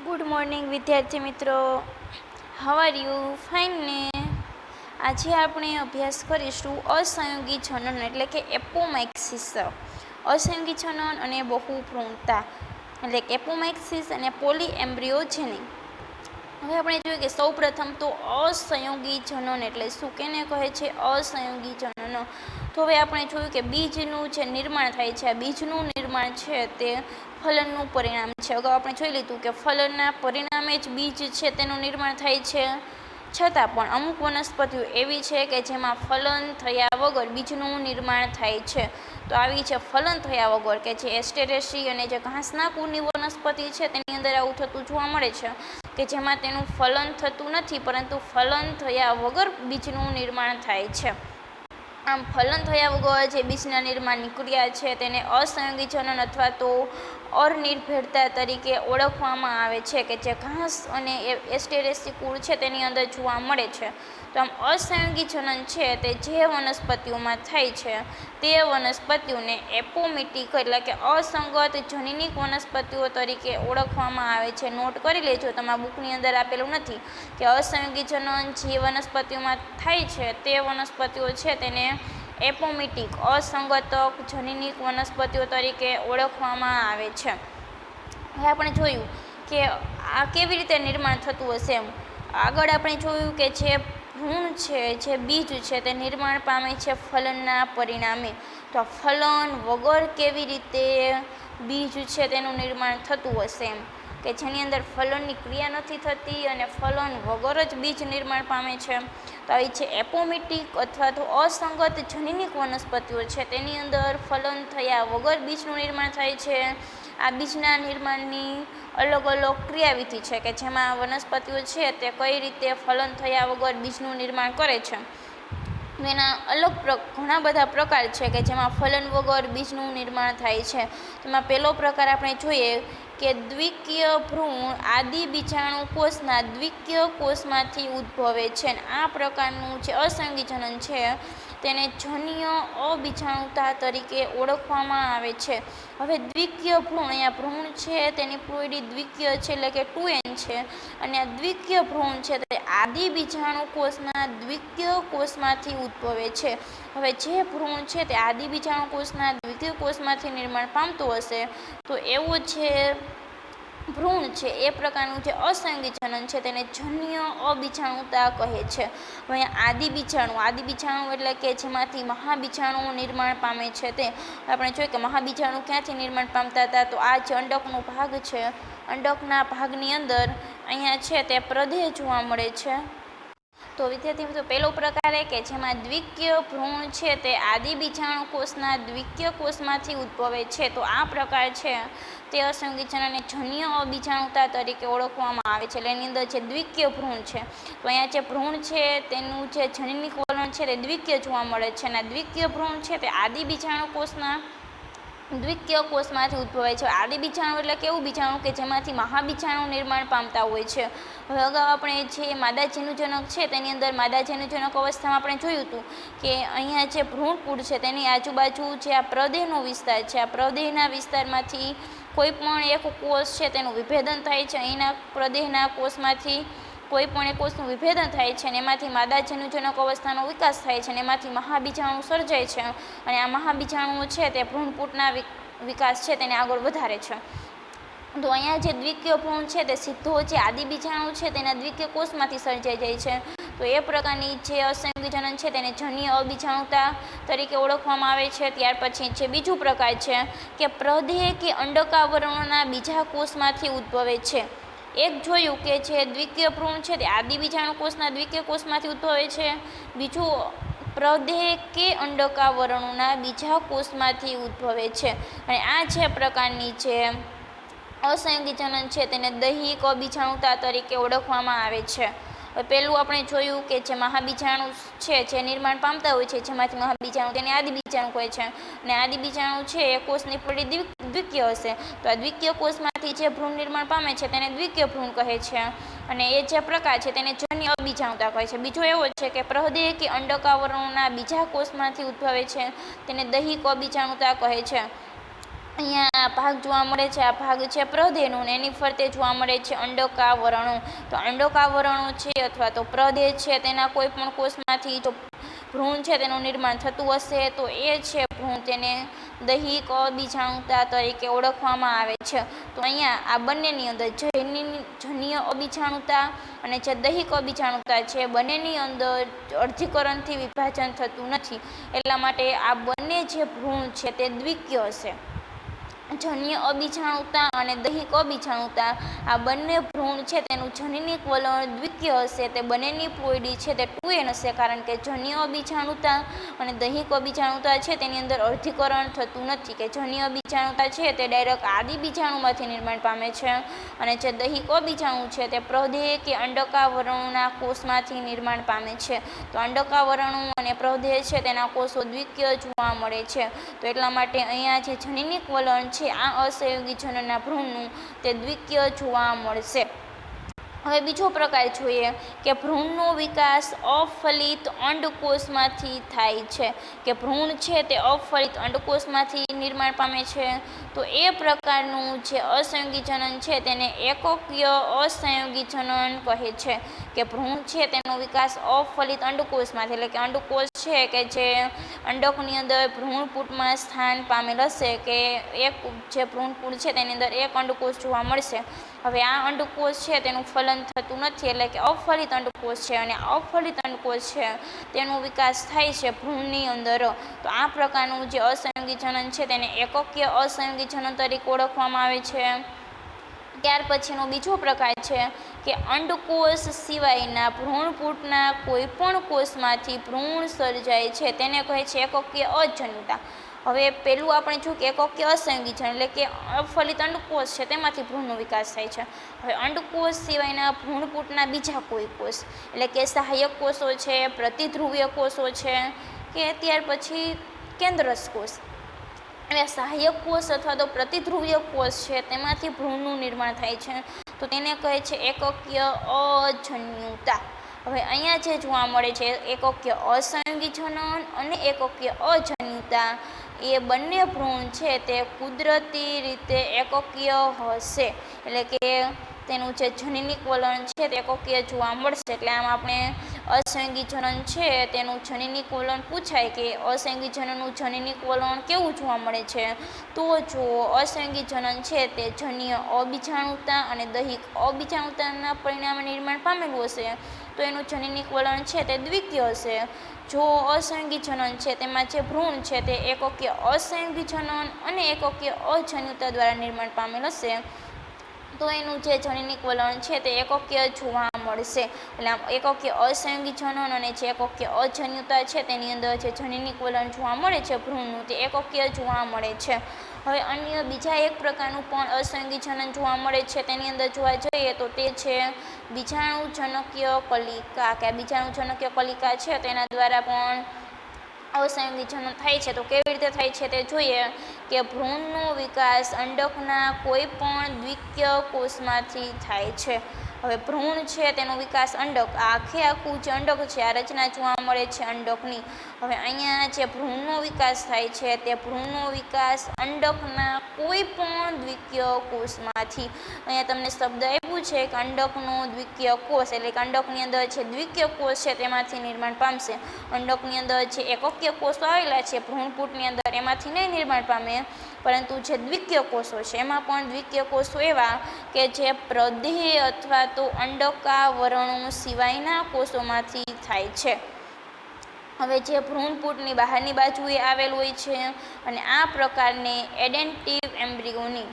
Good morning વિદ્યાર્થી મિત્રો, how are you? Fine ને? આજે આપણે અભ્યાસ કરીશું અસંયોગી જનન એટલે કે એપોમેક્સિસ. અસંયોગી જનન અને બહુભ્રૂણતા એટલે કે એપોમેક્સિસ અને પોલીએમ્બ્રીયોજેની. હવે આપણે જોઈએ કે સૌ પ્રથમ તો અસંયોગી જનન એટલે શું, કેને કહે છે અસંયોગી જનન. તો હવે આપણે જોયું કે બીજનું જે નિર્માણ થાય છે, આ બીજનું નિર્માણ છે તે ફલનનું પરિણામ છે. અગાઉ આપણે જોઈ લીધું કે ફલનના પરિણામે જ બીજ છે તેનું નિર્માણ થાય છે. છતાં પણ અમુક વનસ્પતિઓ એવી છે કે જેમાં ફલન થયા વગર બીજનું નિર્માણ થાય છે. તો આવી છે ફલન થયા વગર કે જે એસ્ટેરેસી અને જે ઘાસના કુળની વનસ્પતિ છે તેની અંદર આવું થતું જોવા મળે છે કે જેમાં તેનું ફલન થતું નથી, પરંતુ ફલન થયા વગર બીજનું નિર્માણ થાય છે. આમ ફલન થયા વગર જે બીજના નિર્માણની ક્રિયા છે તેને અસંયોગી જનન અથવા તો અનિર્ભેળતા તરીકે ઓળખવામાં આવે છે, કે જે ઘાસ અને એસ્ટેરેસી કુળ છે તેની અંદર જોવા મળે છે. તો આમ અસંયોગી જનન છે તે જે વનસ્પતિઓમાં થાય છે તે વનસ્પતિઓને એપોમિટિક એટલે કે અસંગત જનીનિક વનસ્પતિઓ તરીકે ઓળખવામાં આવે છે. નોટ કરી લેજો, તમારા બુકની અંદર આપેલું નથી કે અસંયોગી જનન જે વનસ્પતિઓમાં થાય છે તે વનસ્પતિઓ છે તેને એપોમિટિક અસંગતક જનીનિક વનસ્પતિઓ તરીકે ઓળખવામાં આવે છે. હવે આપણે જોયું કે આ કેવી રીતે નિર્માણ થતું હશે એમ. આગળ આપણે જોયું કે જે ભ્રૂણ છે, જે બીજ છે તે નિર્માણ પામે છે ફલનના પરિણામે. તો ફલન વગર કેવી રીતે બીજ છે તેનું નિર્માણ થતું હશે એમ, કે જેની અંદર ફલનની ક્રિયા નથી થતી અને ફલન વગર જ બીજ નિર્માણ પામે છે. તો આવી છે એપોમિટિક અથવા તો અસંગત જનીનિક વનસ્પતિઓ છે તેની અંદર ફલન થયા વગર બીજનું નિર્માણ થાય છે. આ બીજના નિર્માણની અલગ અલગ ક્રિયાવિધિ છે કે જેમાં વનસ્પતિઓ છે તે કઈ રીતે ફલન થયા વગર બીજનું નિર્માણ કરે છે. એના ઘણા બધા પ્રકાર છે કે જેમાં ફલન વગર બીજનું નિર્માણ થાય છે. તેમાં પહેલો પ્રકાર આપણે જોઈએ કે દ્વિકીય ભ્રૂણ આદિ બીજાણુ કોષના દ્વિકીય કોષમાંથી ઉદ્ભવે છે. આ પ્રકારનું જે અસંયોગી જનન છે તેને જનીય અબીજાણુતા તરીકે ઓળખવામાં આવે છે. હવે દ્વિકીય ભ્રૂણ, અહીંયા ભ્રૂણ છે તેની પ્લોઇડી દ્વિકીય છે એટલે કે 2n છે, અને આ દ્વિકીય ભ્રૂણ છે તે આદિ બીજાણુ કોષના દ્વિકીય કોષમાંથી ઉદ્ભવે છે. હવે જે ભ્રૂણ છે તે આદિ બીજાણુ કોષના દ્વિકીય કોષમાંથી નિર્માણ પામતું હશે તો એવું જે ભ્રૂણ છે એ પ્રકારનું જે અસંયોગી જનન છે તેને જનીય અબીજાણુતા કહે છે. હવે આદિ બીજાણુ એટલે કે જેમાંથી મહાબીજાણુઓ નિર્માણ પામે છે તે આપણે જોઈએ કે મહાબીજાણુ ક્યાંથી નિર્માણ પામતા હતા, તો આ જે અંડકનો ભાગ છે, અંડકના ભાગની અંદર અહીંયા છે તે પ્રદેહ જોવા મળે છે. તો વિદ્યાર્થી મિત્રો, પહેલો પ્રકાર એ કે જેમાં દ્વિકીય ભ્રૂણ છે તે આદિ બીજાણુ કોષના દ્વિકીય કોષમાંથી ઉદ્ભવે છે. તો આ પ્રકાર છે તે અસંયોગી જનનને જનીય અબીજાણુતા તરીકે ઓળખવામાં આવે છે. એટલે એની અંદર જે દ્વિકીય ભ્રૂણ છે, તો અહીંયા જે ભ્રૂણ છે તેનું જે જનીનિક વલણ છે તે દ્વિકીય જોવા મળે છે, અને દ્વિકીય ભ્રૂણ છે તે આદિ બીજાણુ કોષના દ્વિકીય કોષમાંથી ઉદ્ભવે છે. આદિ બીજાણુ એટલે કેવું બીજાણુ કે જેમાંથી મહાબીજાણુ નિર્માણ પામતા હોય છે. હવે અગાઉ આપણે જે માદાજન્યુજનક છે તેની અંદર માદાજન્યુજનક અવસ્થામાં આપણે જોયું હતું કે અહીંયા જે ભ્રૂણકુળ છે તેની આજુબાજુ જે આ પ્રદેહનો વિસ્તાર છે, આ પ્રદેહના વિસ્તારમાંથી કોઈ પણ એક કોષ છે તેનું વિભેદન થાય છે. અહીંના પ્રદેહના કોષમાંથી કોઈ પણ એક કોષનું વિભેદન થાય છે અને એમાંથી માદાજન્યુજનક અવસ્થાનો વિકાસ થાય છે અને એમાંથી મહાબીજાણુ સર્જાય છે, અને આ મહાબીજાણુઓ છે તે ભ્રૂણપૂટના વિકાસ છે તેને આગળ વધારે છે. તો અહીંયા જે દ્વિકીય ભ્રૂણ છે તે સીધો જે આદિ બીજાણુ છે તેના દ્વિકીય કોષમાંથી સર્જાઈ જાય છે. તો એ પ્રકારની જે અસંયોગી જનન છે તેને જનીય અબીજાણુતા તરીકે ઓળખવામાં આવે છે. ત્યાર પછી જે બીજું પ્રકાર છે કે પ્રદેહ કે અંડકાવરણોના બીજા કોષમાંથી ઉદ્ભવે છે. એક જોયું કે જે દ્વિકીય ભ્રૂણ છે તે આદિ બીજાણુ કોષના દ્વિકીય કોષમાંથી ઉદ્ભવે છે. બીજું પ્રદેહ કે અંડકાવરણોના બીજા કોષમાંથી ઉદ્ભવે છે. અને આ જે પ્રકારની જે અસંયોગી જનન છે તેને દૈહિક અબીજાણુતા તરીકે ઓળખવામાં આવે છે. પહેલું આપણે જોયું કે જે મહાબીજાણુ છે જે નિર્માણ પામતા હોય છે, જેમાંથી મહાબીજાણુ તેને આદિ બીજાણુ કહે છે, અને આદિ બીજાણુ છે એ કોષની પ્લોઇડી દ્વિકીય હશે. તો આ દ્વિકીય કોષમાંથી જે ભ્રૂણ નિર્માણ પામે છે તેને દ્વિકીય ભ્રૂણ કહે છે, અને એ જે પ્રકાર છે તેને જનીય અબીજાણુતા કહે છે. બીજો એવો છે કે પ્રદેહ કે અંડકાવરણોના બીજા કોષમાંથી ઉદ્ભવે છે તેને દૈહિક અબીજાણુતા કહે છે. અહીંયા આ ભાગ જોવા મળે છે, આ ભાગ છે પ્રદેહનો, અને એની ફરતે જોવા મળે છે અંડકાવરણો. તો અંડકાવરણો છે અથવા તો પ્રદેહ છે તેના કોઈ પણ કોષમાંથી જો ભ્રૂણ છે તેનું નિર્માણ થતું હશે તો એ છે ભ્રૂણ તેને દૈહિક અબીજાણુતા તરીકે ઓળખવામાં આવે છે. તો અહીંયા આ બંનેની અંદર જનીય અબીજાણુતા અને જે દૈહિક અબીજાણુતા છે બંનેની અંદર અર્ધીકરણથી વિભાજન થતું નથી, એટલા માટે આ બંને જે ભ્રૂણ છે તે દ્વિકીય હશે. જનીય અબીજાણુતા અને દૈહિક અબીજાણુતા આ બંને ભ્રૂણ છે તેનું જનીનિક વલણ દ્વિકીય હશે. તે બંનેની પોયડી છે તે 2n હશે, કારણ કે જનીય અબીજાણુતા અને દૈહિક અબીજાણુતા છે તેની અંદર અર્ધીકરણ થતું નથી. કે જનીય અબીજાણુતા છે તે ડાયરેક્ટ આદિ બીજાણુમાંથી નિર્માણ પામે છે, અને જે દૈહિક અબીજાણુ છે તે પ્રદેહ કે અંડકાવરણોના કોષમાંથી નિર્માણ પામે છે. તો અંડકાવરણો અને પ્રદેહ છે તેના કોષો દ્વિકીય જોવા મળે છે. તો એટલા માટે અહીંયા જે જનીનિક વલણ છે આ અસહયોગી જનનના ભ્રૂણનું તે દ્વિકીય જોવા મળશે. હવે બીજો પ્રકાર જોઈએ કે ભ્રૂણનો વિકાસ અફલિત અંડકોષમાંથી થાય છે. કે ભ્રૂણ છે તે અફલિત અંડકોષમાંથી નિર્માણ પામે છે. તો એ પ્રકારનું જે અસહયોગી જનન છે તેને એકકીય અસહયોગી જનન કહે છે. કે ભ્રૂણ છે તેનો વિકાસ અફલિત અંડકોષમાંથી, એટલે કે અંડકોષ છે કે જે અંડકની અંદર ભ્રૂણપૂટમાં સ્થાન પામેલ હશે, કે એક જે ભ્રૂણપૂટ છે તેની અંદર એક અંડકોષ જોવા મળશે. હવે આ અંડકોષ છે તેનું ફલન થતું નથી, એટલે કે અફલિત અંડકોષ છે, અને અફલિત અંડકોષ છે તેનો વિકાસ થાય છે ભ્રૂણની અંદર. તો આ પ્રકારનું જે અસહયોગી જનન છે તેને એકકીય અસહયોગી જનન તરીકે ઓળખવામાં આવે છે. ત્યાર પછીનો બીજો પ્રકાર છે કે અંડકોષ સિવાયના ભ્રૂણપૂટના કોઈપણ કોષમાંથી ભ્રૂણ સર્જાય છે તેને કહે છે એકકીય અજન્યુતા. હવે પેલું આપણે જોયું કે એકકીય અસહયોગી જનન એટલે કે અફલિત અંડકોષ છે તેમાંથી ભ્રૂણનો વિકાસ થાય છે. હવે અંડકોષ સિવાયના ભ્રૂણપૂટના બીજા કોઈ કોષ એટલે કે સહાયક કોષો છે, પ્રતિધ્રુવીય કોષો છે, કે ત્યાર પછી કેન્દ્રસ કોષ, એટલે સહાયક કોષ અથવા તો પ્રતિધ્રુવીય કોષ છે તેમાંથી ભ્રૂણનું નિર્માણ થાય છે. તો તેને કહે છે એકકીય અજન્યુતા. હવે અહીંયા જે જોવા મળે છે એકકીય અસહયોગી જનન અને એકકીય અજન્યુતા, એ બંને ભ્રૂણ છે તે કુદરતી રીતે એકકીય હશે, એટલે કે તેનું જે જનીનિક વલણ છે તે એકકીય જોવા મળશે. એટલે આમ આપણે અસહયોગી જનન છે તેનું જનીનિક વલણ પૂછાય કે અસહયોગી જનનનું જનીનિક વલણ કેવું જોવા મળે છે, તો જો અસહયોગી જનન છે તે જનીય અબીજાણુતા અને દૈહિક અબીજાણુતાના પરિણામે નિર્માણ પામેલું હશે તો એનું જનીનિક વલણ છે તે દ્વિકીય હશે. જો અસહયોગી જનન છે તેમાં જે ભ્રૂણ છે તે એકકીય અસહયોગી જનન અને એકકીય અજન્યુતા દ્વારા નિર્માણ પામેલ હશે તો એનું જે જનીનિક વલણ છે તે એકકીય જોવા મળશે. એટલે આમ એકકીય અસહયોગી જનન અને જે એકકીય અજન્યુતા છે તેની અંદર જે જનીનિક વલણ જોવા મળે છે ભ્રૂણનું તે એકકીય જોવા મળે છે. હવે અન્ય બીજા એક પ્રકારનું પણ અસહયોગી જનન જોવા મળે છે, તેની અંદર જોવા જઈએ તો તે છે બીજાણુજનકીય કલિકા. કે બીજાણુજનકીય કલિકા છે તેના દ્વારા પણ અસહયોગી જનન થાય છે. તો કેવી રીતે થાય છે તે જોઈએ કે ભ્રૂણનો વિકાસ અંડકના કોઈ પણ દ્વિકીય કોષમાંથી થાય છે. હવે ભ્રૂણ છે તેનો વિકાસ અંડક, આખું જે અંડક છે આ રચના જોવા મળે છે અંડકની. હવે અહીંયા જે ભ્રૂણનો વિકાસ થાય છે તે ભ્રૂણનો વિકાસ અંડકના કોઈ પણ દ્વિકીય કોષમાંથી. અહીંયા તમને શબ્દ આપ્યું છે કે અંડકનો દ્વિકીય કોષ, એટલે કે અંડકની અંદર જે દ્વિકીય કોષ છે તેમાંથી નિર્માણ પામશે. અંડકની અંદર જે એકકીય કોષો આવેલા છે ભ્રૂણપૂટની અંદર એમાંથી નહીં નિર્માણ પામે, પરંતુ જે દ્વિકીય કોષો છે એમાં પણ દ્વિકીય કોષો એવા કે જે પ્રદેહ અથવા તો અંડકાવરણો સિવાયના કોષોમાંથી થાય છે. હવે જે ભ્રૂણપૂટની બહારની બાજુએ આવેલ હોય છે, અને આ પ્રકારને એડેન્ટિવ એમ્બ્રિયોની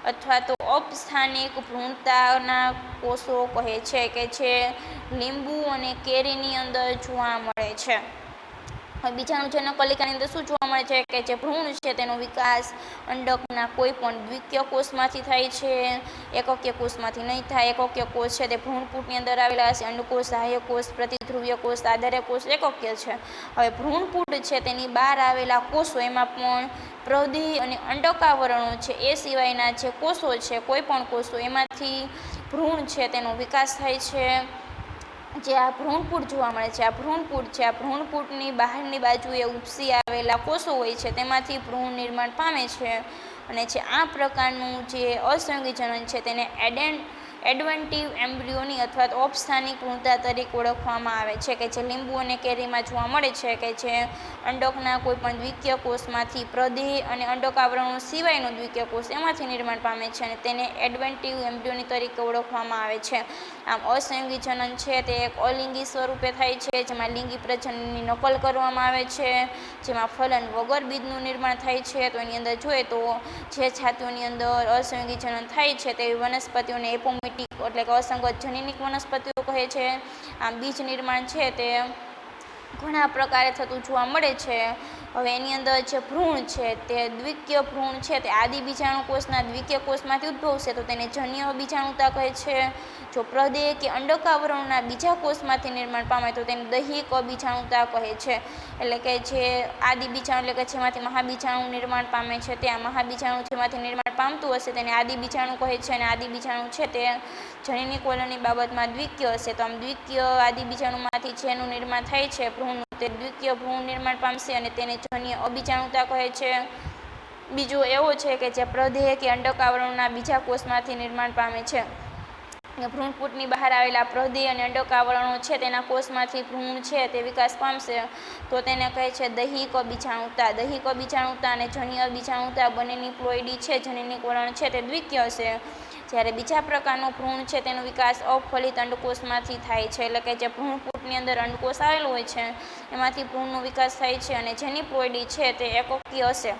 અથવા તો અપસ્થાનિક ભ્રૂણતાના કોષો કહે છે, કે જે લીંબુ અને કેરીની અંદર જોવા મળે છે. હવે બીજાણુજનક કલિકાની અંદર શું જોવા મળે છે કે જે ભ્રૂણ છે તેનો વિકાસ અંડકના કોઈ પણ દ્વિકીય કોષમાંથી થાય છે, એકકીય કોષમાંથી નહીં થાય. એકકીય કોષ છે તે ભ્રૂણપૂટની અંદર આવેલા હશે. અંડકોષ, સહાયક કોષ, પ્રતિધ્રુવીય કોષ, આધારક કોષ એકકીય છે. હવે ભ્રૂણપૂટ છે તેની બહાર આવેલા કોષો એમાં પણ પ્રદેહ અને અંડકાવરણો છે એ સિવાયના જે કોષો છે કોઈ પણ કોષો એમાંથી ભ્રૂણ છે તેનો વિકાસ થાય છે. જે આ ભ્રૂણપૂટ જોવા મળે છે, આ ભ્રૂણપૂટ છે, આ ભ્રૂણપૂટની બહારની બાજુએ ઉપસી આવેલા કોષો હોય છે તેમાંથી ભ્રૂણ નિર્માણ પામે છે. અને જે આ પ્રકારનું જે અસંયોગી જનન છે તેને એડવેન્ટિવ એમ્બ્રિયોની અથવા તો ઔપસ્થાનિક ભ્રૂણતા તરીકે ઓળખવામાં આવે છે, કે જે લીંબુ અને કેરીમાં જોવા મળે છે, કે જે અંડકના કોઈપણ દ્વિકીય કોષમાંથી પ્રદેહ અને અંડક આવરણો સિવાયનો દ્વિકીય કોષ એમાંથી નિર્માણ પામે છે અને તેને એડવેન્ટિવ એમ્બ્રિયોની તરીકે ઓળખવામાં આવે છે. આમ અસંયોગી જનન છે તે એક અલિંગી સ્વરૂપે થાય છે, જેમાં લિંગી પ્રજનનની નકલ કરવામાં આવે છે, જેમાં ફલન વગર બીજનું નિર્માણ થાય છે. તો એની અંદર જોઈએ તો જે જાતિઓની અંદર અસંયોગી જનન થાય છે તેવી વનસ્પતિઓને એપોમિટિક એટલે કે અસંગત જનીનિક વનસ્પતિઓ કહે છે. આમ બીજ નિર્માણ છે તે ઘણા પ્રકારે થતું જોવા મળે છે. હવે એની અંદર જે ભ્રૂણ છે તે દ્વિકીય ભ્રૂણ છે તે આદિ બીજાણુ કોષના દ્વિકીય કોષમાંથી ઉદ્ભવશે તો તેને જન્ય બીજાણુતા કહે છે. જો પ્રદેહ કે અંડક આવરણના બીજા કોષમાંથી નિર્માણ પામે તો તેને દૈહિક અબીજાણુતા કહે છે. એટલે કે જે આદિ બીજાણુ એટલે કે જેમાંથી મહાબીજાણુ નિર્માણ પામે છે તે આ મહાબીજાણુ જેમાંથી નિર્માણ પામતું હશે તેને આદિ બીજાણુ કહે છે, અને આદિ બીજાણુ છે તે જનીનિક વલણની બાબતમાં દ્વિકીય હશે. તો આમ દ્વિકીય આદિ બીજાણુમાંથી જેનું નિર્માણ થાય છે ભ્રૂણ તે દ્વિકીય ભ્રૂણ નિર્માણ પામશે અને તેને જન્ય અબીજાણુતા કહે છે. બીજો એવો છે કે જે પ્રદેહ કે અંડક આવરણના બીજા કોષમાંથી નિર્માણ પામે છે. ભ્રૂણપૂટની બહાર આવેલા પ્રદેહ અને અંડક આવરણો છે તેના કોષમાંથી ભ્રૂણ છે તે વિકાસ પામશે તો તેને કહે છે દૈહિક અબીજાણુતા. દૈહિક અબીજાણુતા અને જન્ય અબીજાણુતા બંનેની પ્લોઇડી છે જનીનિક વલણ છે તે દ્વિકીય હશે. જ્યારે બીજા પ્રકારનો ભ્રૂણ છે તેનો વિકાસ અફલિત અંડકોષમાંથી થાય છે, એટલે કે જે ભ્રૂણપૂટની અંદર અંડકોષ આવેલો હોય છે એમાંથી ભ્રૂણનો વિકાસ થાય છે અને જેની પ્લોઇડી છે તે એકોકી હશે,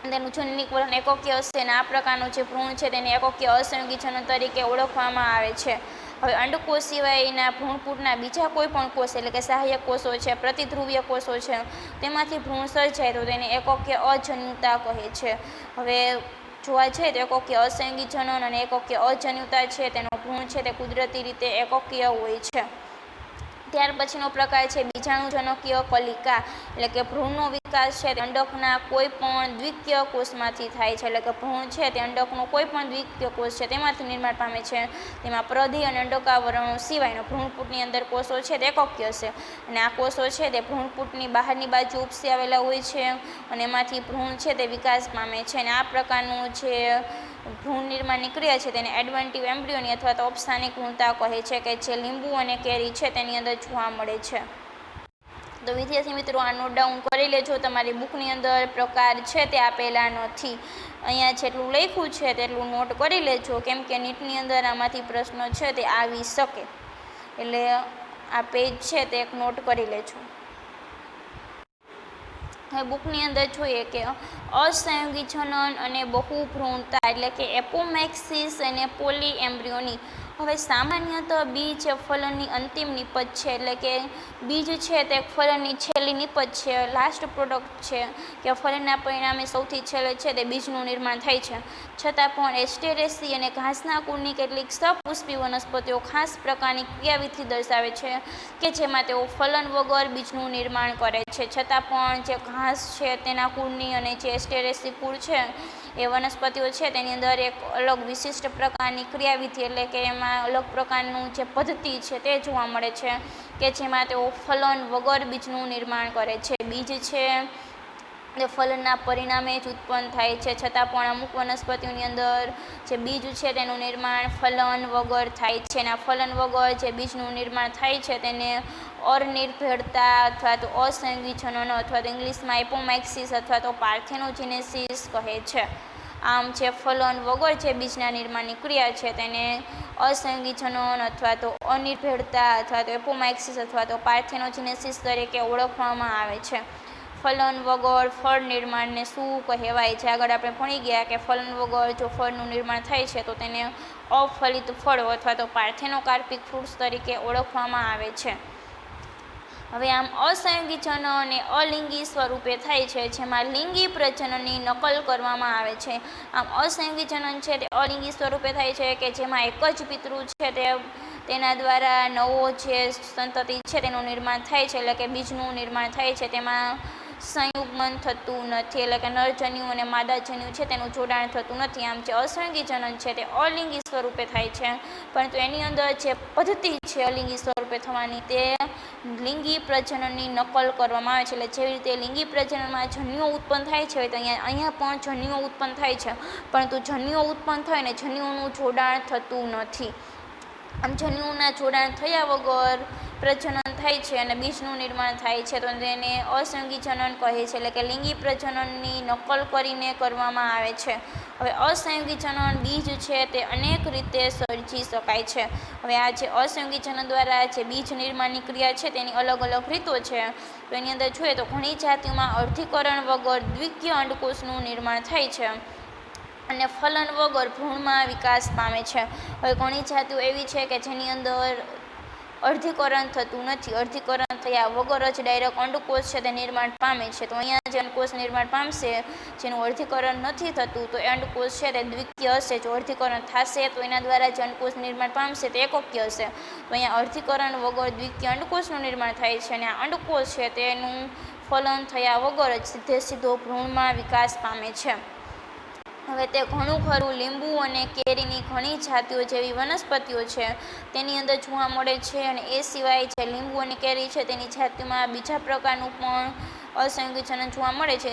તેનું જનીનિક વલણ એકોકી હશે અને આ પ્રકારનું જે ભ્રૂણ છે તેને એકોકી અસંયોગી જનન તરીકે ઓળખવામાં આવે છે. હવે અંડકોષ સિવાયના ભ્રૂણપૂટના બીજા કોઈ પણ કોષ એટલે કે સહાયક કોષો છે, પ્રતિધ્રુવીય કોષો છે, તેમાંથી ભ્રૂણ સર્જાય તો તેને એકોકી અજન્યુતા કહે છે. હવે જોવા જઈએ તો એકોકી અસંયોગી જનન અને એકોકી અજન્યુતા છે તેનો ભ્રૂણ છે તે કુદરતી રીતે એકોકીય હોય છે. ત્યાર પછીનો પ્રકાર છે બીજાણુજનકીય કલિકા, એટલે કે ભ્રૂણનો વિકાસ છે તે અંડકના કોઈ પણ દ્વિકીય કોષમાંથી થાય છે, એટલે કે ભ્રૂણ છે તે અંડકનો કોઈ પણ દ્વિકીય કોષ છે તેમાંથી નિર્માણ પામે છે. તેમાં પ્રદેહ અને અંડકાવરણો સિવાયનો ભ્રૂણપૂટની અંદર કોષો છે તે એકોકી હશે અને આ કોષો છે તે ભ્રૂણપૂટની બહારની બાજુ ઉપસી આવેલા હોય છે અને એમાંથી ભ્રૂણ છે તે વિકાસ પામે છે. અને આ પ્રકારનું જે ભ્રૂણ નિર્માણની ક્રિયા છે તેને એડવેન્ટિવ એમ્બ્રિયોની અથવા તો ઔપસ્થાનિક ભ્રૂણતા કહે છે, કે જે લીંબુ અને કેરી છે તેની અંદર જોવા મળે છે. તો વિદ્યાર્થી મિત્રો આ નોટ ડાઉન કરી લેજો, તમારી બુકની અંદર પ્રકાર છે તે આપેલા નથી. અહીંયા જેટલું લખ્યું છે તેટલું નોટ કરી લેજો, કેમ કે નીટની અંદર આમાંથી પ્રશ્નો છે તે આવી શકે, એટલે આ પેજ છે તે એક નોટ કરી લેજો. હવે બુકની અંદર જોઈએ કે અસંયોગી જનન અને બહુભ્રૂણતા એટલે કે એપોમેક્સિસ અને પોલી એમ્બ્રિયોની. હવે સામાન્યતઃ બીજ ફલનની અંતિમ નિપજ છે, એટલે કે બીજ છે તે ફલનની છેલ્લી નિપજ છે, લાસ્ટ પ્રોડક્ટ છે, કે ફલનના પરિણામે સૌથી છેલ્લે છે તે બીજનું નિર્માણ થાય છે. છતાં પણ એસ્ટેરેસી અને ઘાસના કુળની કેટલીક સપુષ્પી વનસ્પતિઓ ખાસ પ્રકારની ક્રિયાવિધિ દર્શાવે છે કે જેમાં તેઓ ફલન વગર બીજનું નિર્માણ કરે છે. છતાં પણ જે ઘાસ છે તેના કુળની અને જે એસ્ટેરેસી કુળ છે એ વનસ્પતિઓ છે તેની અંદર એક અલગ વિશિષ્ટ પ્રકારની ક્રિયાવિધિ એટલે કે એમાં અલગ પ્રકારનું જે પદ્ધતિ છે તે જોવા મળે છે કે જેમાં તેઓ ફલન વગર બીજનું નિર્માણ કરે છે. બીજ છે એ ફલનના પરિણામે જ ઉત્પન્ન થાય છે, છતાં પણ અમુક વનસ્પતિઓની અંદર જે બીજ છે તેનું નિર્માણ ફલન વગર થાય છે અને આ ફલન વગર જે બીજનું નિર્માણ થાય છે તેને અનિર્ભેળતા અથવા તો અસંયોગી જનન અથવા તો ઇંગ્લિશમાં એપોમેક્સિસ અથવા તો પાર્થેનોજેનેસિસ કહે છે. આમ જે ફલન વગર જે બીજના નિર્માણની ક્રિયા છે તેને અસંયોગી જનન અથવા તો અનિર્ભેળતા અથવા તો એપોમેક્સિસ અથવા તો પાર્થેનોજેનેસિસ તરીકે ઓળખવામાં આવે છે. ફલન વગર ફળ નિર્માણને શું કહેવાય છે? આગળ આપણે ભણી ગયા કે ફલન વગર જો ફળનું નિર્માણ થાય છે તો તેને અફલિત ફળો અથવા તો પાર્થેનોકાર્પિક ફ્રૂટ્સ તરીકે ઓળખવામાં આવે છે. હવે આમ અસંયોગી જનન એ અલિંગી સ્વરૂપે થાય છે, જેમાં લિંગી પ્રજનનની નકલ કરવામાં આવે છે. આમ અસંયોગી જનન છે તે અલિંગી સ્વરૂપે થાય છે કે જેમાં એક જ પિતૃ છે તેના દ્વારા નવો જે સંતતિ છે તેનું નિર્માણ થાય છે, એટલે કે બીજનું નિર્માણ થાય છે. તેમાં સંયુગ્મન થતું નથી, એટલે કે નરજન્યુ અને માદાજન્યુ છે તેનું જોડાણ થતું નથી. આમ જે અસંયોગી જનન છે તે અલિંગી સ્વરૂપે થાય છે, પરંતુ એની અંદર જે પદ્ધતિ છે અલિંગી સ્વરૂપે રૂપે થવાની તે લિંગી પ્રજનનની નકલ કરવામાં આવે છે. એટલે જેવી રીતે લિંગી પ્રજનનમાં જન્યુઓ ઉત્પન્ન થાય છે તો અહીંયા પણ જન્યુઓ ઉત્પન્ન થાય છે, પરંતુ જન્યુઓ ઉત્પન્ન થાય ને જન્યુઓનું જોડાણ થતું નથી. આમ જન્યુઓના જોડાણ થયા વગર પ્રજનન થાય છે અને બીજનું નિર્માણ થાય છે તો તેને અસંયોગી જનન કહે છે. એટલે કે લિંગી પ્રજનનની નકલ કરીને કરવામાં આવે છે. હવે અસંયોગી જનન બીજ છે તે અનેક રીતે સર્જી શકાય છે. હવે આ જે અસંયોગી જનન દ્વારા જે બીજ નિર્માણની ક્રિયા છે તેની અલગ અલગ રીતો છે. તો એની અંદર જોઈએ તો ઘણી જાતિઓમાં અર્ધીકરણ વગર દ્વિકીય અંડકોષનું નિર્માણ થાય છે અને ફલન વગર ભ્રૂણમાં વિકાસ પામે છે. હવે ઘણી જાતિઓ એવી છે કે જેની અંદર અર્ધીકરણ થતું નથી, અર્ધીકરણ થયા વગર જ ડાયરેક્ટ અંડકોષ છે તે નિર્માણ પામે છે. તો અહીંયા જે અંડકોષ નિર્માણ પામશે જેનું અર્ધીકરણ નથી થતું તો એ અંડકોષ છે તે દ્વિકીય હશે. જો અર્ધીકરણ થશે તો એના દ્વારા જે અંડકોષ નિર્માણ પામશે તે એકકીય હશે. તો અહીંયા અર્ધીકરણ વગર દ્વિકીય અંડકોષનું નિર્માણ થાય છે અને આ અંડકોષ છે તેનું ફલન થયા વગર જ સીધો ભ્રૂણમાં વિકાસ પામે છે. હવે તે ઘણું ખરું લીંબુ અને કેરીની ઘણી જાતિઓ જેવી વનસ્પતિઓ છે તેની અંદર જોવા મળે છે. અને એ સિવાય જે લીંબુ અને કેરી છે તેની જાતિમાં બીજા પ્રકારનું પણ અસંયોગી જનન જોવા મળે છે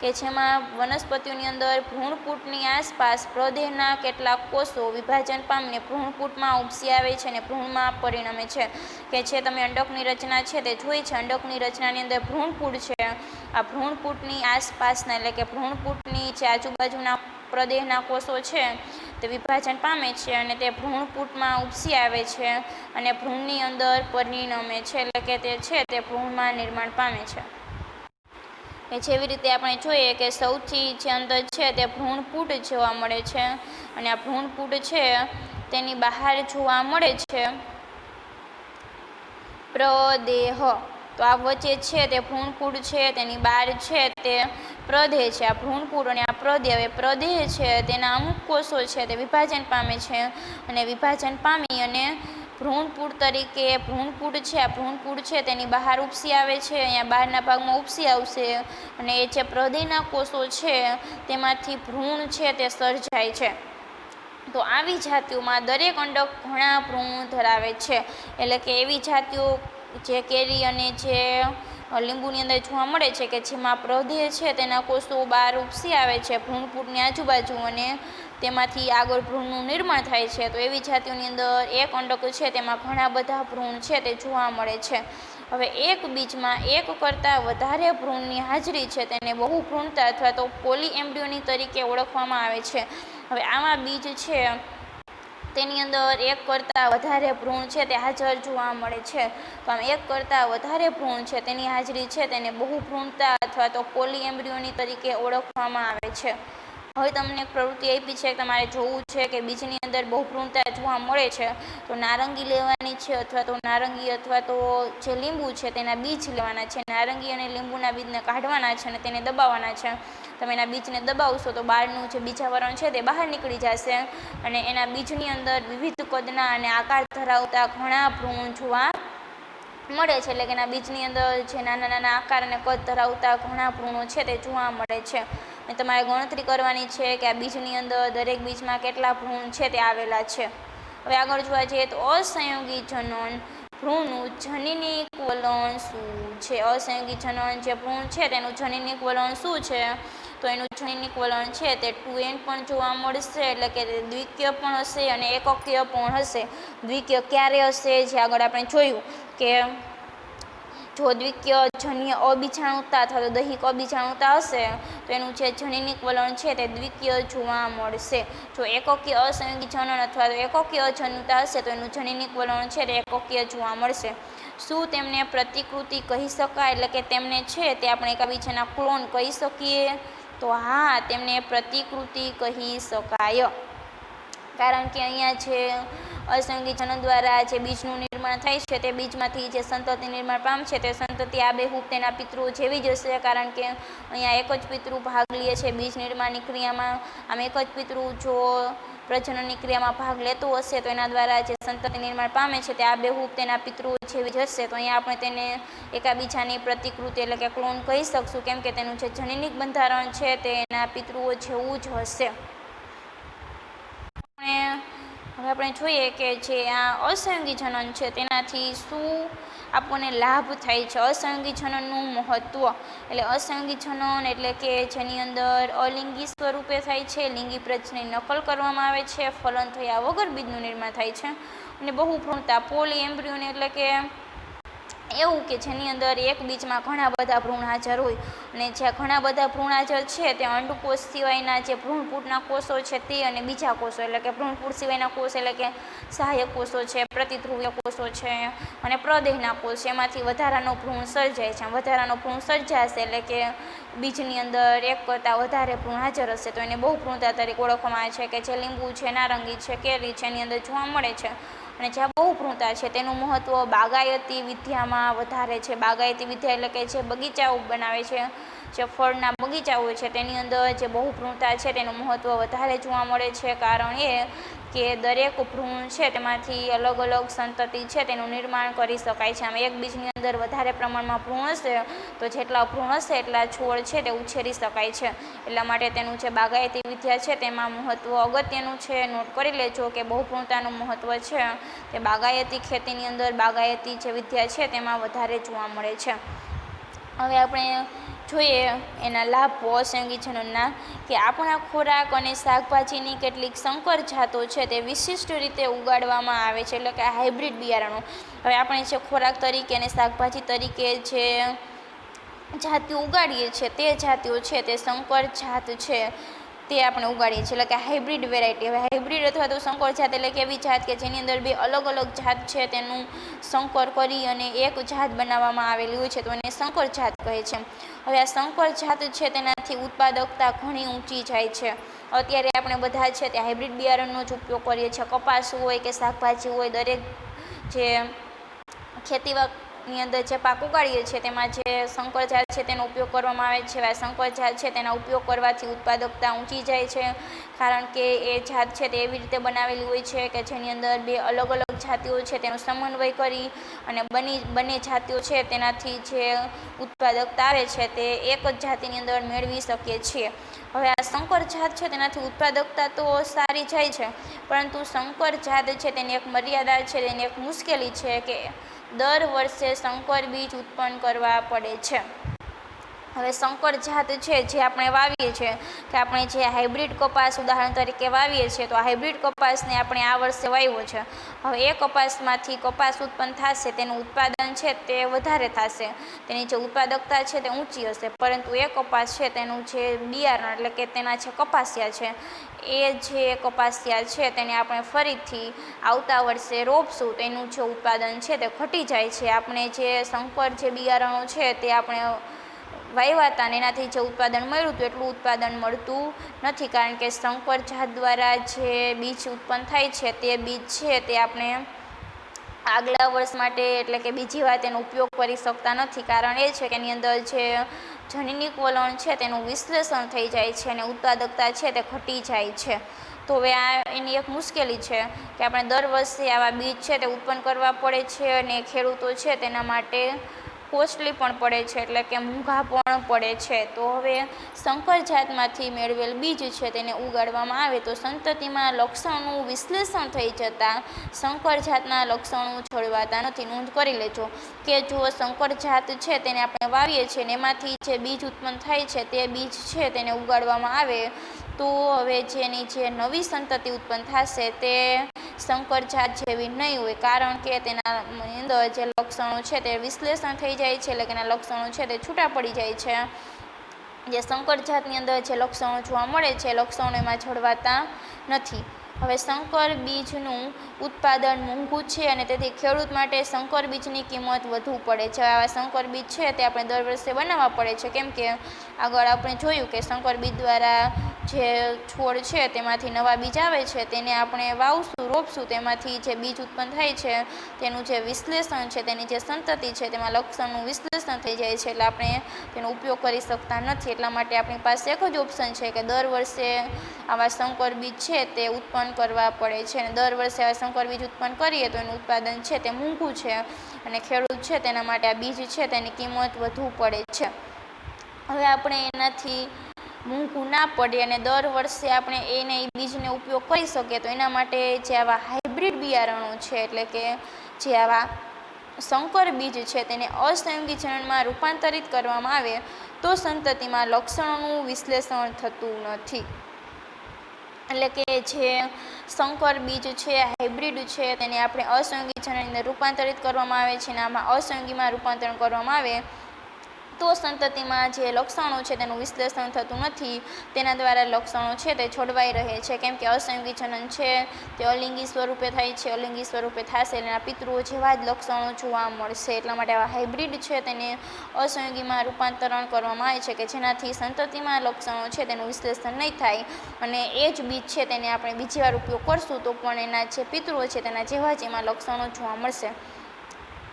કે જેમાં વનસ્પતિઓની અંદર ભ્રૂણપૂટની આસપાસ પ્રદેહના કેટલાક કોષો વિભાજન પામીને ભ્રૂણપૂટમાં ઉપસી આવે છે અને ભ્રૂણમાં પરિણમે છે. કે જે તમે અંડકની રચના છે તે જોઈ છે. અંડકની રચનાની અંદર ભ્રૂણપૂટ છે. આ ભ્રૂણપૂટની આસપાસના એટલે કે ભ્રૂણપૂટની જે આજુબાજુના પ્રદેહના કોષો છે તે વિભાજન પામે છે અને તે ભ્રૂણપૂટમાં ઉપસી આવે છે અને ભ્રૂણની અંદર પરિણમે છે. એટલે કે તે છે તે ભ્રૂણમાં નિર્માણ પામે છે. એ જેવી રીતે આપણે જોઈએ કે સૌથી જે અંદર છે તે ભ્રૂણપૂટ જોવા મળે છે અને આ ભ્રૂણપૂટ છે તેની બહાર જોવા મળે છે પ્રદેહ. તો આ વચ્ચે છે તે ભ્રૂણપૂટ છે, તેની બહાર છે તે પ્રદેહ છે. આ ભ્રૂણપૂટ અને આ પ્રદેહ, હવે પ્રદેહ છે તેના અમુક કોષો છે તે વિભાજન પામે છે અને વિભાજન પામી અને ભ્રૂણપૂટ તરીકે ભ્રૂણપૂટ છે આ ભ્રૂણપૂટ છે તેની બહાર ઉપસી આવે છે. અહીંયા બહારના ભાગમાં ઉપસી આવશે અને એ જે પ્રદેહના કોષો છે તેમાંથી ભ્રૂણ છે તે સર્જાય છે. તો આવી જાતિઓમાં દરેક અંડક ઘણા ભ્રૂણ ધરાવે છે. એટલે કે એવી જાતિઓ જે કેરી અને જે લીંબુની અંદર જોવા મળે છે કે જેમાં પ્રદેહ છે તેના કોષો બહાર ઉપસી આવે છે ભ્રૂણપૂટની આજુબાજુ અને તેમાંથી આગળ ભ્રૂણનું નિર્માણ થાય છે. તો એવી જાતિઓની અંદર એક અંડક છે તેમાં ઘણા બધા ભ્રૂણ છે તે જોવા મળે છે. હવે એક બીજમાં એક કરતાં વધારે ભ્રૂણની હાજરી છે તેને બહુભ્રૂણતા અથવા તો પોલીએમ્બ્રિયોની તરીકે ઓળખવામાં આવે છે. હવે આવા બીજ છે તેની અંદર એક કરતાં વધારે ભ્રૂણ છે તે હાજર જોવા મળે છે. તો આમ એક કરતાં વધારે ભ્રૂણ છે તેની હાજરી છે તેને બહુભ્રૂણતા અથવા તો પોલીએમ્બ્રિયોની તરીકે ઓળખવામાં આવે છે. હવે તમને એક પ્રવૃત્તિ આપી છે કે તમારે જોવું છે કે બીજની અંદર બહુભ્રૂણતા જોવા મળે છે તો નારંગી લેવાની છે અથવા તો નારંગી અથવા તો જે લીંબુ છે તેના બીજ લેવાના છે. નારંગી અને લીંબુના બીજને કાઢવાના છે અને તેને દબાવવાના છે. તમે એના બીજને દબાવશો તો બહારનું જે બીજાવરણ છે તે બહાર નીકળી જશે અને એના બીજની અંદર વિવિધ કદના અને આકાર ધરાવતા ઘણા ભ્રૂણ જોવા મળે છે. એટલે કે એના બીજની અંદર જે નાના નાના આકાર અને કદ ધરાવતા ઘણા ભ્રૂણો છે તે જોવા મળે છે. અને તમારે ગણતરી કરવાની છે કે આ બીજની અંદર દરેક બીજમાં કેટલા ભ્રૂણ છે તે આવેલા છે. હવે આગળ જોવા જઈએ તો અસંયોગી જનન ભ્રૂણનું જનીનિક વલણ શું છે? અસંયોગી જનન જે ભ્રૂણ છે તેનું જનીનિક વલણ શું છે? તો એનું જનીનિક વલણ છે તે 2n પણ જોવા મળશે. એટલે કે તે દ્વિકીય પણ હશે અને એકકીય પણ હશે. દ્વિકીય ક્યારે હશે? જે આગળ આપણે જોયું કે જો દ્વિકીય જન્ય અબીજાણુતા અથવા તો દૈહિક અબીજાણુતા હશે તો એનું જે જનીનિક વલણ છે તે દ્વિકીય જોવા મળશે. જો એકકીય અસંયોગી જનન અથવા તો એકકીય અજન્યુતા હશે તો એનું જનીનિક વલણ છે તે એકકીય જોવા મળશે. શું તેમને પ્રતિકૃતિ કહી શકાય? એટલે કે તેમને છે તે આપણે એકબીજાના ક્લોન કહી શકીએ? તો હા, તેમને પ્રતિકૃતિ કહી શકાય. કારણ કે અહીંયા જે અસંયોગી જનન દ્વારા જે બીજનું નિર્માણ થાય છે તે બીજમાંથી જે સંતતિ નિર્માણ પામશે તે સંતતિ આબેહૂબ તેના પિતૃઓ જેવી જ હશે. કારણ કે અહીંયા એક જ પિતૃ ભાગ લે છે બીજ નિર્માણની ક્રિયામાં. આમ એક જ પિતૃ જો પ્રજનનની ક્રિયામાં ભાગ લેતું હશે તો એના દ્વારા જે સંતતિ નિર્માણ પામે છે તે આબેહૂબ તેના પિતૃઓ જેવી જ હશે. તો અહીંયા આપણે તેને એકાબીજાની પ્રતિકૃતિ એટલે કે ક્લોન કહી શકશું કેમ કે તેનું જે જનીનિક બંધારણ છે તે એના પિતૃઓ જેવું જ હશે. હવે હવે આપણે જોઈએ કે જે આ અસહયોગી જનન છે તેનાથી શું આપણને લાભ થાય છે. અસહયોગી જનનનું મહત્ત્વ, એટલે અસહયોગી જનન એટલે કે જેની અંદર અલિંગી સ્વરૂપે થાય છે, લિંગી પ્રજનનની નકલ કરવામાં આવે છે, ફલન થયા વગર બીજનું નિર્માણ થાય છે, અને બહુભ્રૂણતા પોલી એમ્બ્રિયોન એટલે કે એવું કે જેની અંદર એક બીજમાં ઘણા બધા ભ્રૂણ હાજર હોય, અને જ્યાં ઘણા બધા ભ્રૂણ હાજર છે તે અંડકોષ સિવાયના જે ભ્રૂણપૂટના કોષો છે તે અને બીજા કોષો એટલે કે ભ્રૂણપૂટ સિવાયના કોષ એટલે કે સહાયક કોષો છે, પ્રતિધ્રુવીય કોષો છે અને પ્રદેહના કોષ, એમાંથી વધારાનો ભ્રૂણ સર્જાય છે. વધારાનો ભ્રૂણ સર્જાશે એટલે કે બીજની અંદર એક કરતાં વધારે ભ્રૂણ હાજર હશે તો એને બહુભ્રૂણતા તરીકે ઓળખવામાં આવે છે, કે જે લીંબુ છે, નારંગી છે, કેરી છે એની અંદર જોવા મળે છે. અને જ્યાં બહુભ્રૂણતા છે તેનું મહત્ત્વ બાગાયતી વિદ્યામાં વધારે છે. બાગાયતી વિદ્યા એટલે કે જે બગીચાઓ બનાવે છે, જે ફળના બગીચા હોય છે તેની અંદર જે બહુભ્રૂણતા છે તેનું મહત્ત્વ વધારે જોવા મળે છે. કારણ એ કે દરેક ભ્રૂણ છે તેમાંથી અલગ અલગ સંતતિ છે તેનું નિર્માણ કરી શકાય છે. આમ એક બીજની અંદર વધારે પ્રમાણમાં ભ્રૂણ હશે તો જેટલા ભ્રૂણ હશે એટલા છોડ છે તે ઉછેરી શકાય છે. એટલા માટે તેનું જે બાગાયતી વિદ્યા છે તેમાં મહત્ત્વ અગત્યનું છે. નોટ કરી લેજો કે બહુભ્રૂણતાનું મહત્ત્વ છે તે બાગાયતી ખેતીની અંદર, બાગાયતી જે વિદ્યા છે તેમાં વધારે જોવા મળે છે. હવે આપણે જોઈએ એના લાભો અસહયોગી જનનના, કે આપણા ખોરાક અને શાકભાજીની કેટલીક સંકર જાતો છે તે વિશિષ્ટ રીતે ઉગાડવામાં આવે છે, એટલે કે હાઇબ્રિડ બિયારણો. હવે આપણે જે ખોરાક તરીકે અને શાકભાજી તરીકે જે જાતિઓ ઉગાડીએ છીએ તે જાતિઓ છે તે સંકર જાત છે તે આપણે ઉગાડીએ છીએ, એટલે કે હાઇબ્રિડ વેરાયટી. હવે હાઇબ્રિડ અથવા તો સંકર જાત એટલે કે એવી જાત કે જેની અંદર બે અલગ અલગ જાત છે તેનું સંકર કરી અને એક જાત બનાવવામાં આવેલી હોય છે તો એને સંકર જાત કહે છે. હવે આ સંકર જાત છે તેનાથી ઉત્પાદકતા ઘણી ઊંચી જાય છે. અત્યારે આપણે બધા છે તે હાઇબ્રિડ બિયારણનો જ ઉપયોગ કરીએ છીએ. કપાસ હોય કે શાકભાજી હોય, દરેક જે ખેતીની અંદર જે પાક ઉગાડીએ છીએ તેમાં જે સંકર જાત છે તેનો ઉપયોગ કરવામાં આવે છે. આ સંકર જાત છે તેના ઉપયોગ કરવાથી ઉત્પાદકતા ઊંચી જાય છે, કારણ કે એ જાત છે તે એવી રીતે બનાવેલી હોય છે કે જેની અંદર બે અલગ અલગ જાતિઓ છે તેનો સમન્વય કરી અને બંને જાતિઓ છે તેનાથી જે ઉત્પાદકતા આવે છે તે એક જ જાતિની અંદર મેળવી શકીએ છીએ. હવે આ સંકર જાત છે તેનાથી ઉત્પાદકતા તો સારી જાય છે, પરંતુ સંકર જાત છે તેની એક મર્યાદા છે, તેની એક મુશ્કેલી છે કે દર વર્ષે સંકર બીજ ઉત્પન્ન કરવા પડે છે. હવે સંકર જાત છે જે આપણે વાવીએ છીએ, કે આપણે જે હાઇબ્રિડ કપાસ ઉદાહરણ તરીકે વાવીએ છીએ તો આ હાઇબ્રિડ કપાસને આપણે આ વર્ષે વાવ્યો છે. હવે એ કપાસમાંથી કપાસ ઉત્પન્ન થશે, તેનું ઉત્પાદન છે તે વધારે થશે, તેની જે ઉત્પાદકતા છે તે ઊંચી હશે, પરંતુ એ કપાસ છે તેનું જે બિયારણ એટલે કે તેના જે કપાસિયા છે એ જે કપાસિયા છે તેને આપણે ફરીથી આવતા વર્ષે રોપશું તો એનું જે ઉત્પાદન છે તે ઘટી જાય છે. આપણે જે સંકર જે બિયારણો છે તે આપણે વાવ્યા હતા અને એનાથી જે ઉત્પાદન મળ્યું હતું એટલું ઉત્પાદન મળતું નથી, કારણ કે સંકર જાત દ્વારા જે બીજ ઉત્પન્ન થાય છે તે બીજ છે તે આપણે આગલા વર્ષ માટે એટલે કે બીજી વાર તેનો ઉપયોગ કરી શકતા નથી. કારણ એ છે કે એની અંદર જે જનીનિક વલણ છે તેનું વિશ્લેષણ થઈ જાય છે અને ઉત્પાદકતા છે તે ઘટી જાય છે. તો હવે આ એની એક મુશ્કેલી છે કે આપણે દર વર્ષે આવા બીજ છે તે ઉત્પન્ન કરવા પડે છે અને ખેડૂતો છે તેના માટે કોસ્ટલી પણ પડે છે, એટલે કે મોંઘા પણ પડે છે. તો હવે સંકર જાતમાંથી મેળવેલ બીજ છે તેને ઉગાડવામાં આવે તો સંતતિમાં લક્ષણોનું વિશ્લેષણ થઈ જતાં સંકર જાતના લક્ષણો છોડવાતા નથી. નોંધ કરી લેજો કે જો સંકર જાત છે તેને આપણે વાવીએ છીએ અને એમાંથી જે બીજ ઉત્પન્ન થાય છે તે બીજ છે તેને ઉગાડવામાં આવે તો હવે જેની જે નવી સંતતિ ઉત્પન્ન થશે તે સંકર જાત જેવી નહીં હોય, કારણ કે તેના અંદર જે લક્ષણો છે તે વિશ્લેષણ થઈ જાય છે, એટલે કે એના લક્ષણો છે તે છૂટા પડી જાય છે. જે સંકર જાતની અંદર જે લક્ષણો જોવા મળે છે લક્ષણો એમાં જળવાતા નથી. હવે સંકર બીજનું ઉત્પાદન મોંઘું છે અને તેથી ખેડૂત માટે સંકર બીજની કિંમત વધુ પડે છે. આવા સંકર બીજ છે તે આપણે દર વર્ષે બનાવવા પડે છે, કેમ કે આગળ આપણે જોયું કે સંકર બીજ દ્વારા જે છોડ છે તેમાંથી નવા બીજ આવે છે તેને આપણે વાવશું, રોપશું, તેમાંથી જે બીજ ઉત્પન્ન થાય છે તેનું જે વિશ્લેષણ છે, તેની જે સંતતિ છે તેમાં લક્ષણનું વિશ્લેષણ થઈ જાય છે, એટલે આપણે તેનો ઉપયોગ કરી શકતા નથી. એટલા માટે આપણી પાસે એક જ ઓપ્શન છે કે દર વર્ષે આવા સંકર બીજ છે તે ઉત્પન્ન કરવા પડે છે, અને દર વર્ષે આવા સંકર બીજ ઉત્પન્ન કરીએ તો એનું ઉત્પાદન છે તે મોંઘું છે અને ખેડૂત છે તેના માટે આ બીજ છે તેની કિંમત વધુ પડે છે. હવે આપણે એનાથી મોંઘું ના પડે અને દર વર્ષે આપણે એને એ બીજને ઉપયોગ કરી શકીએ, તો એના માટે જે આવા હાઇબ્રિડ બિયારણો છે, એટલે કે જે આવા સંકર બીજ છે તેને અસંયોગી જનનમાં રૂપાંતરિત કરવામાં આવે તો સંતતિમાં લક્ષણોનું વિશ્લેષણ થતું નથી. એટલે કે જે સંકર બીજ છે, હાઇબ્રિડ છે, તેને આપણે અસંયોગી જનનની અંદર રૂપાંતરિત કરવામાં આવે છે અને આમાં અસંયોગીમાં રૂપાંતરણ કરવામાં આવે તો સંતતિમાં જે લક્ષણો છે તેનું વિશ્લેષણ થતું નથી. તેના દ્વારા લક્ષણો છે તે છોડવાઈ રહે છે, કેમ કે અસંયોગી જનન છે તે અલિંગી સ્વરૂપે થાય છે. અલિંગી સ્વરૂપે થશે એટલે એના પિતૃઓ જેવા જ લક્ષણો જોવા મળશે. એટલા માટે આવા હાઇબ્રિડ છે તેને અસંયોગીમાં રૂપાંતરણ કરવામાં આવે છે કે જેનાથી સંતતિમાં લક્ષણો છે તેનું વિશ્લેષણ નહીં થાય અને એ જ બીજ છે તેને આપણે બીજી વાર ઉપયોગ કરશું તો પણ એના જે પિતૃઓ છે તેના જેવા જ એમાં લક્ષણો જોવા મળશે.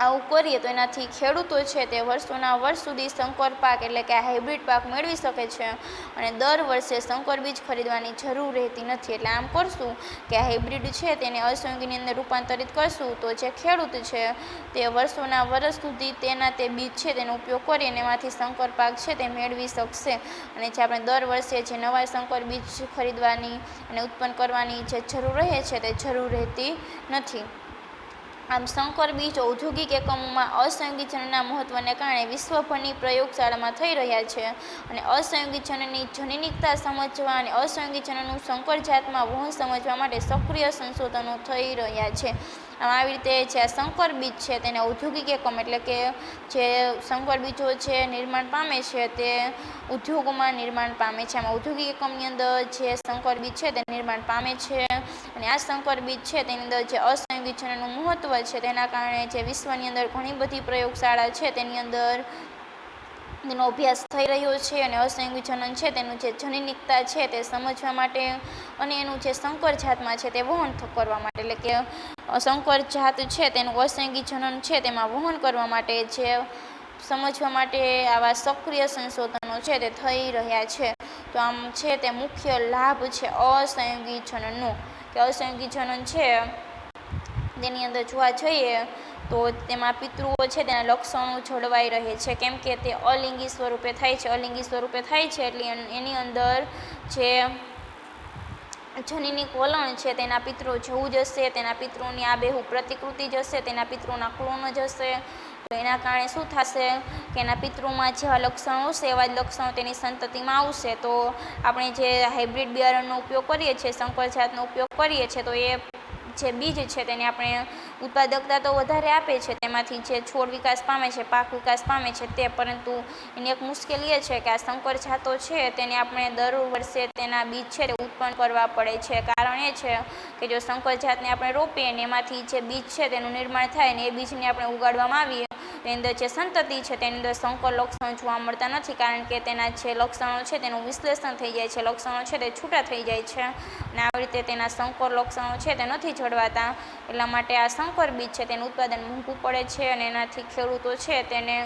આવું કરીએ તો એનાથી ખેડૂતો છે તે વર્ષોના વર્ષ સુધી સંકર પાક એટલે કે હાઇબ્રિડ પાક મેળવી શકે છે અને દર વર્ષે સંકર બીજ ખરીદવાની જરૂર રહેતી નથી. એટલે આમ કરશું કે હાઇબ્રિડ છે તેને અસંયોગીની અંદર રૂપાંતરિત કરશું તો જે ખેડૂત છે તે વર્ષોના વર્ષ સુધી તે બીજ છે તેનો ઉપયોગ કરી અને એમાંથી સંકર પાક છે તે મેળવી શકશે અને જે આપણે દર વર્ષે જે નવા સંકર બીજ ખરીદવાની અને ઉત્પન્ન કરવાની જે જરૂર રહે છે તે જરૂર રહેતી નથી. આમ સંકર બીજ ઔદ્યોગિક એકમોમાં અસંયોગી જનનના મહત્વને કારણે વિશ્વભરની પ્રયોગશાળામાં થઈ રહ્યા છે અને અસંયોગી જનનની જનનિકતા સમજવા અને અસંયોગી જનનનું સંકર જાતમાં વહન સમજવા માટે સક્રિય સંશોધનો થઈ રહ્યા છે. આવી રીતે જે આ સંકર બીજ છે તેને ઔદ્યોગિક એકમ એટલે કે જે સંકર બીજો છે નિર્માણ પામે છે તે ઉદ્યોગોમાં નિર્માણ પામે છે. આમાં ઔદ્યોગિક એકમની અંદર જે સંકર બીજ છે તે નિર્માણ પામે છે અને આ સંકર બીજ છે તેની અંદર જે અસંયોગી જનનનું મહત્વ છે તેના કારણે જે વિશ્વની અંદર ઘણી બધી પ્રયોગશાળા છે તેની અંદર તેનો અભ્યાસ થઈ રહ્યો છે અને અસંયોગી જનન છે તેનું જે જનનિકતા છે તે સમજવા માટે અને એનું જે સંકર જાતમાં છે તે વહન કરવા માટે એટલે કે સંકર જાત છે તેનું અસંયોગી જનન છે તેમાં વહન કરવા માટે જે સમજવા માટે આવા સક્રિય સંશોધનો છે તે થઈ રહ્યા છે. તો આમ છે તે મુખ્ય લાભ છે અસંયોગી જનનનો કે અસંયોગી જનન છે તેની અંદર જોવા જઈએ તો તેમાં પિતૃઓ છે તેના લક્ષણો જળવાઈ રહે છે, કેમ કે તે અલિંગી સ્વરૂપે થાય છે. અલિંગી સ્વરૂપે થાય છે એટલે એની અંદર જે જનનિક વલણ છે તેના પિતૃઓ જેવું જ હશે, તેના પિતૃઓની આબેહૂબ પ્રતિકૃતિ જ હશે, તેના પિતૃઓના ક્લોન જ હશે. તો એના કારણે શું થશે કે એના પિતૃઓમાં જેવા લક્ષણો હશે એવા જ લક્ષણો તેની સંતતિમાં આવશે. તો આપણે જે હાઇબ્રિડ બિયારણનો ઉપયોગ કરીએ છીએ, સંકર જાતનો ઉપયોગ કરીએ છીએ તો એ જે બીજ છે તેને આપણે ઉત્પાદકતા તો વધારે આપે છે, તેમાંથી જે છોડ વિકાસ પામે છે, પાક વિકાસ પામે છે તે, પરંતુ એની એક મુશ્કેલી એ છે કે આ સંકર જાતો છે તેને આપણે દર વર્ષે તેના બીજ છે તે ઉત્પન્ન કરવા પડે છે. કારણ એ છે કે જો સંકર જાતને આપણે રોપીએ અને એમાંથી જે બીજ છે તેનું નિર્માણ થાય ને એ બીજને આપણે ઉગાડવામાં આવીએ તેની અંદર જે સંતતિ છે તેની અંદર સંકર લક્ષણો જોવા મળતા નથી, કારણ કે તેના જે લક્ષણો છે તેનું વિશ્લેષણ થઈ જાય છે, લક્ષણો છે તે છૂટા થઈ જાય છે અને આવી રીતે તેના સંકર લક્ષણો છે તે નથી જળવાતા. એટલા માટે આ સંકર બીજ છે તેનું ઉત્પાદન મોંઘું પડે છે અને એનાથી ખેડૂતો છે તેને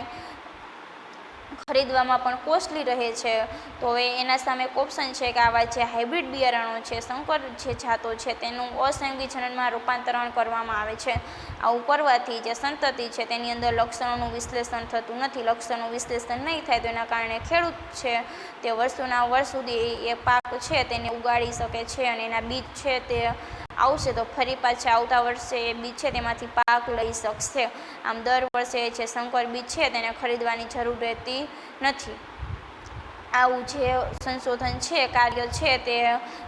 ખરીદવામાં પણ કોસ્ટલી રહે છે. તો હવે એના સામે એક ઓપ્શન છે કે આવા જે હાઇબ્રિડ બિયારણો છે, સંકર જે જાતો છે તેનું અસંયોગી જનનમાં રૂપાંતરણ કરવામાં આવે છે. આવું કરવાથી જે સંતતિ છે તેની અંદર લક્ષણોનું વિશ્લેષણ થતું નથી. લક્ષણોનું વિશ્લેષણ નહીં થાય તો એના કારણે ખેડૂત છે તે વર્ષોના વર્ષ સુધી એ પાક છે તેને ઉગાડી શકે છે અને એના બીજ છે તે આવશે તો ફરી પાછા આવતા વર્ષે એ બીજ છે તેમાંથી પાક લઈ શકશે. આમ દર વર્ષે જે સંકર બીજ છે તેને ખરીદવાની જરૂર રહેતી નથી. આવું જે સંશોધન છે, કાર્ય છે તે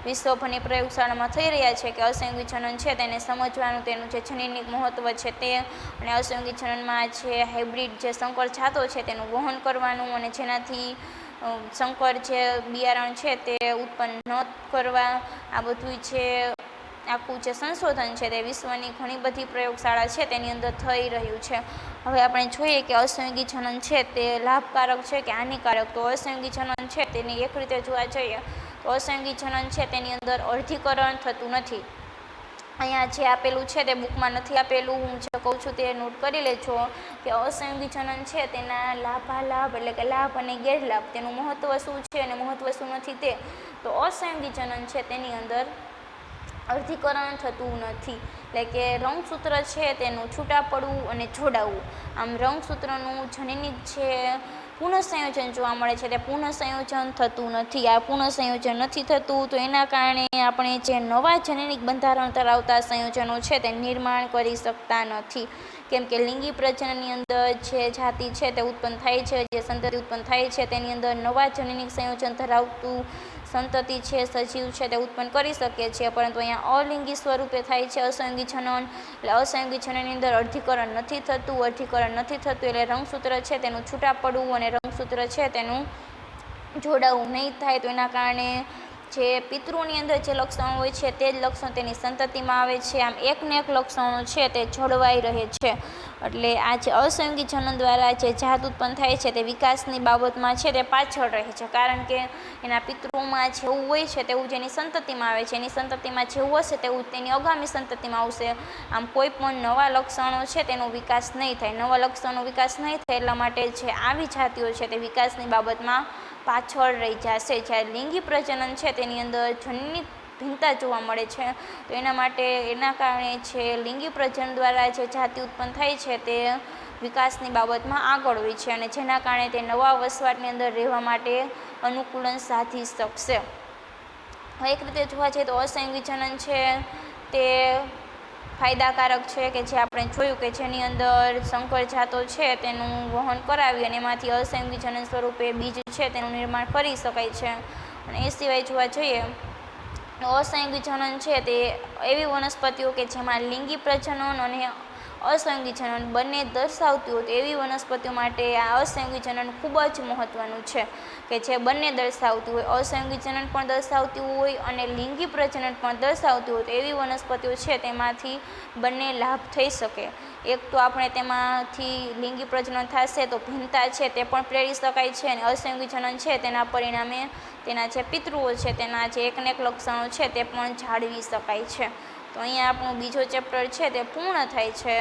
વિશ્વભરની પ્રયોગશાળામાં થઈ રહ્યા છે કે અસંયોગી જનન છે તેને સમજવાનું, તેનું જે જનનિક મહત્વ છે તે અને અસંયોગી જનનમાં જે હાઇબ્રિડ જે સંકર જાતો છે તેનું વહન કરવાનું અને જેનાથી સંકર જે બિયારણ છે તે ઉત્પન્ન ન કરવા, આ બધું જે આખું જે સંશોધન છે તે વિશ્વની ઘણી બધી પ્રયોગશાળા છે તેની અંદર થઈ રહ્યું છે. હવે આપણે જોઈએ કે અસંયોગી જનન છે તે લાભકારક છે કે હાનિકારક. તો અસંયોગી જનન છે તેની એક રીતે જોવા જઈએ તો અસંયોગી જનન છે તેની અંદર અર્ધીકરણ થતું નથી. અહીંયા જે આપેલું છે તે બુકમાં નથી આપેલું, હું જે કહું છું તે નોટ કરી લેજો કે અસંયોગી જનન છે તેના લાભાલાભ એટલે કે લાભ અને ગેરલાભ, તેનું મહત્વ શું છે અને મહત્વ શું નથી તે. તો અસંયોગી જનન છે તેની અંદર અર્ધીકરણ થતું નથી, એટલે કે રંગસૂત્ર છે તેનું છૂટા પડવું અને જોડાવવું. આમ રંગસૂત્રનું જનનિક જે પુનઃસંયોજન જોવા મળે છે. તે પુનઃસંયોજન થતું નથી. આ પુનઃસંયોજન નથી થતું તો એના કારણે આપણે જે નવા જનનિક બંધારણ ધરાવતા સંયોજનો છે તે નિર્માણ કરી શકતા નથી. કેમ કે લિંગી પ્રજનનની અંદર જે જાતિ છે તે ઉત્પન્ન થાય છે, જે સંતતિ ઉત્પન્ન થાય છે તેની અંદર નવા જનનિક સંયોજન ધરાવતું સંતતિ છે, સજીવ છે તે ઉત્પન્ન કરી શકીએ છીએ. પરંતુ અહીંયા અલિંગી સ્વરૂપે થાય છે અસંયોગી જનન. એટલે અસંયોગી જનનની અંદર અર્ધીકરણ નથી થતું. અર્ધીકરણ નથી થતું એટલે રંગસૂત્ર છે તેનું છૂટા પડવું અને રંગસૂત્ર છે તેનું જોડાવું નહીં થાય. તો એના કારણે જે પિતૃની અંદર જે લક્ષણો હોય છે તે જ લક્ષણો તેની સંતતિમાં આવે છે. આમ એકને એક લક્ષણો છે તે જળવાઈ રહે છે. એટલે આ જે અસંયોગી જનન દ્વારા જે જાત ઉત્પન્ન થાય છે તે વિકાસની બાબતમાં છે તે પાછળ રહે છે. કારણ કે એના પિતૃમાં જેવું હોય છે તેવું જેની સંતતિમાં આવે છે, એની સંતતિમાં જેવું હશે તેવું તેની આગામી સંતતિમાં આવશે. આમ કોઈ પણ નવા લક્ષણો છે તેનો વિકાસ નહીં થાય. નવા લક્ષણોનો વિકાસ નહીં થાય એટલા માટે જે આવી જાતિઓ છે તે વિકાસની બાબતમાં પાછળ રહી જશે. જ્યારે લિંગી પ્રજનન છે તેની અંદર જનની ભિન્નતા જોવા મળે છે. તો એના કારણે છે લિંગી પ્રજનન દ્વારા જે જાતિ ઉત્પન્ન થાય છે તે વિકાસની બાબતમાં આગળ હોય છે અને જેના કારણે તે નવા વસવાટની અંદર રહેવા માટે અનુકૂલન સાધી શકશે. એક રીતે જોવા જઈએ તો અસંયોગી જનન છે તે ફાયદાકારક છે કે જે આપણે જોયું કે જેની અંદર સંકર જાતો છે તેનું વહન કરાવી અને એમાંથી અસંયોગી જનન સ્વરૂપે બીજ છે તેનું નિર્માણ કરી શકાય છે. અને એ સિવાય જોવા જઈએ અસંયોગી જનન છે તે એવી વનસ્પતિઓ કે જેમાં લિંગી પ્રજનન અને અસંયોગી જનન બંને દર્શાવતી હોય તો એવી વનસ્પતિઓ માટે આ અસંયોગી જનન ખૂબ જ મહત્ત્વનું છે કે જે બંને દર્શાવતી હોય. અસંયોગી જનન પણ દર્શાવતી હોય અને લિંગી પ્રજનન પણ દર્શાવતી હોય તો એવી વનસ્પતિઓ છે તેમાંથી બંને લાભ થઈ શકે. એક તો આપણે તેમાંથી લિંગી પ્રજનન થશે તો ભિન્નતા છે તે પણ પ્રેરી શકાય છે અને અસંયોગી જનન છે તેના પરિણામે તેના જે પિતૃઓ છે તેના જે એકને એક લક્ષણો છે તે પણ જાળવી શકાય છે. તો અહીંયા આપણું બીજો ચેપ્ટર છે તે પૂર્ણ થાય છે.